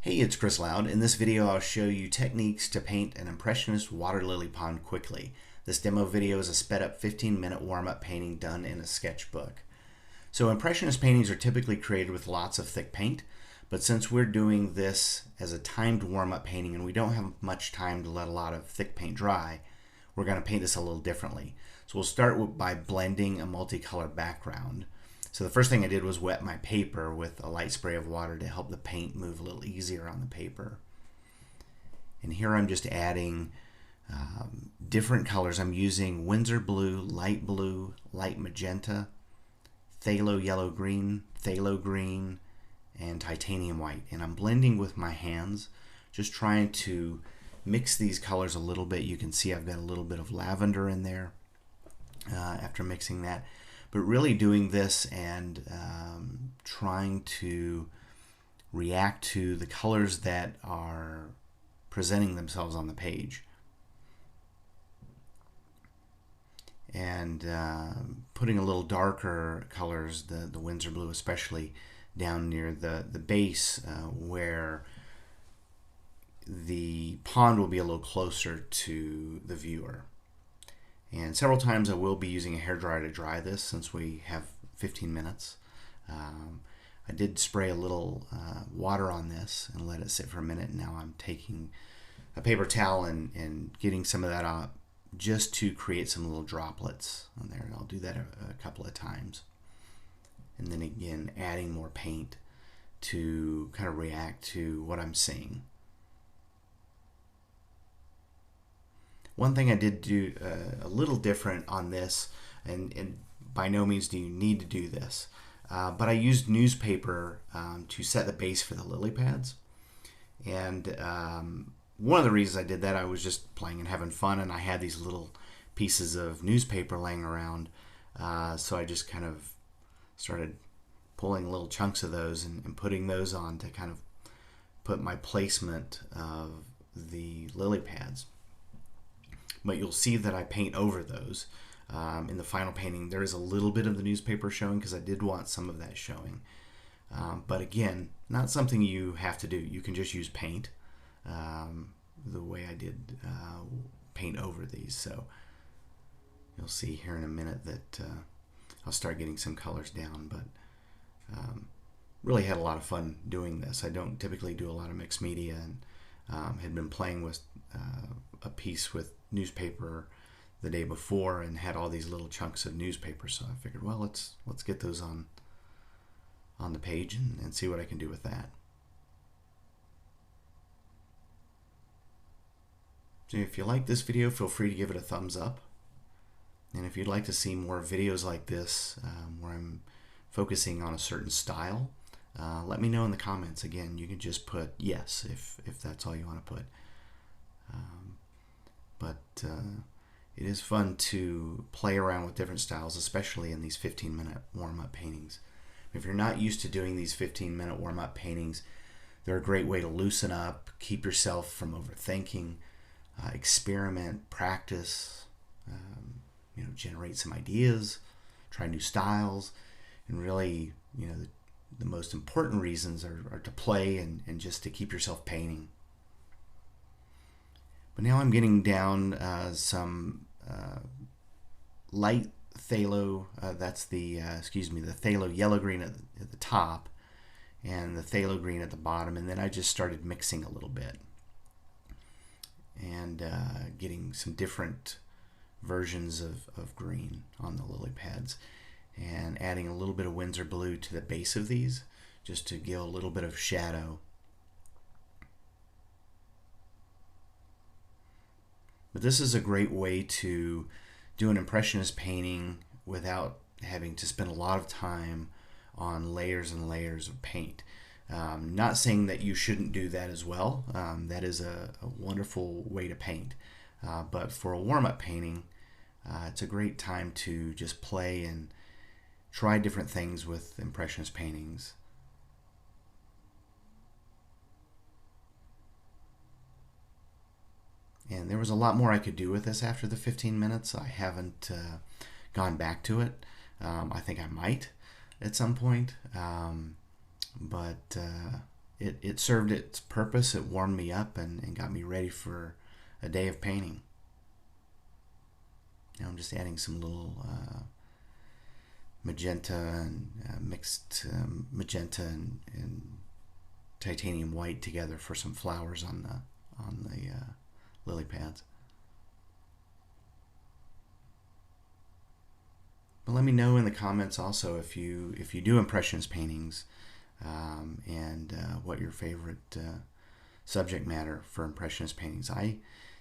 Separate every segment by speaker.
Speaker 1: Hey, it's Chris Loud. In this video, I'll show you techniques to paint an Impressionist water lily pond quickly. This demo video is a sped up 15-minute warm-up painting done in a sketchbook. So Impressionist paintings are typically created with lots of thick paint, but since we're doing this as a timed warm-up painting and we don't have much time to let a lot of thick paint dry, we're going to paint this a little differently. So we'll start by blending a multicolor background. So the first thing I did was wet my paper with a light spray of water to help the paint move a little easier on the paper. And here I'm just adding different colors. I'm using Winsor blue, light magenta, phthalo yellow green, phthalo green, and titanium white. And I'm blending with my hands, just trying to mix these colors a little bit. You can see I've got a little bit of lavender in there after mixing that. But really doing this and trying to react to the colors that are presenting themselves on the page. And putting a little darker colors, the Winsor blue especially, down near the base where the pond will be a little closer to the viewer. And several times I will be using a hairdryer to dry this since we have 15 minutes. I did spray a little water on this and let it sit for a minute. And now I'm taking a paper towel and getting some of that out just to create some little droplets on there. And I'll do that a couple of times. And then again, adding more paint to kind of react to what I'm seeing. One thing I did do a little different on this, and by no means do you need to do this, but I used newspaper to set the base for the lily pads. And one of the reasons I did that, I was just playing and having fun, and I had these little pieces of newspaper laying around, so I just kind of started pulling little chunks of those and putting those on to kind of put my placement of the lily pads. But you'll see that I paint over those. In the final painting, there is a little bit of the newspaper showing because I did want some of that showing. But again, not something you have to do. You can just use paint the way I did paint over these. So you'll see here in a minute that I'll start getting some colors down. But really had a lot of fun doing this. I don't typically do a lot of mixed media, and had been playing with a piece with newspaper the day before and had all these little chunks of newspaper, so I figured, well, let's get those on the page and see what I can do with that. So if you like this video, feel free to give it a thumbs up, and if you'd like to see more videos like this where I'm focusing on a certain style, let me know in the comments. Again, you can just put yes if that's all you want to put. But it is fun to play around with different styles, especially in these 15-minute warm-up paintings. If you're not used to doing these 15-minute warm-up paintings, they're a great way to loosen up, keep yourself from overthinking, experiment, practice, generate some ideas, try new styles, and really, the most important reasons are to play and just to keep yourself painting. But now I'm getting down some light phthalo, that's the phthalo yellow green at the top and the phthalo green at the bottom, and then I just started mixing a little bit and getting some different versions of green on the lily pads and adding a little bit of Winsor blue to the base of these just to give a little bit of shadow. But this is a great way to do an Impressionist painting without having to spend a lot of time on layers and layers of paint. Not saying that you shouldn't do that as well. That is a wonderful way to paint. But for a warm-up painting, it's a great time to just play and try different things with Impressionist paintings. And there was a lot more I could do with this after the 15 minutes. I haven't gone back to it. I think I might at some point. But it served its purpose. It warmed me up and got me ready for a day of painting. Now I'm just adding some little magenta and mixed magenta and titanium white together for some flowers on the lily pads. But let me know in the comments also if you do Impressionist paintings, and what your favorite subject matter for Impressionist paintings. I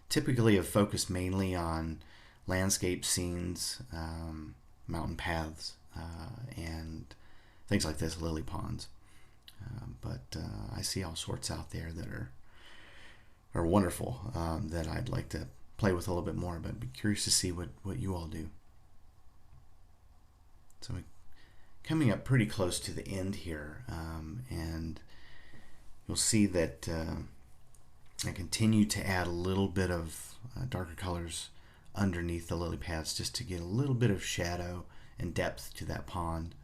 Speaker 1: typically have focused mainly on landscape scenes, mountain paths, and things like this, lily ponds. But I see all sorts out there that are wonderful, that I'd like to play with a little bit more, but be curious to see what you all do. So we're coming up pretty close to the end here, and you'll see that I continue to add a little bit of darker colors underneath the lily pads just to get a little bit of shadow and depth to that pond.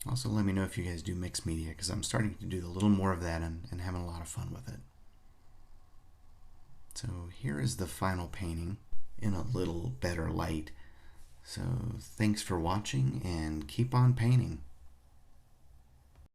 Speaker 1: Also, let me know if you guys do mixed media, because I'm starting to do a little more of that and having a lot of fun with it. So here is the final painting in a little better light. So thanks for watching, and keep on painting.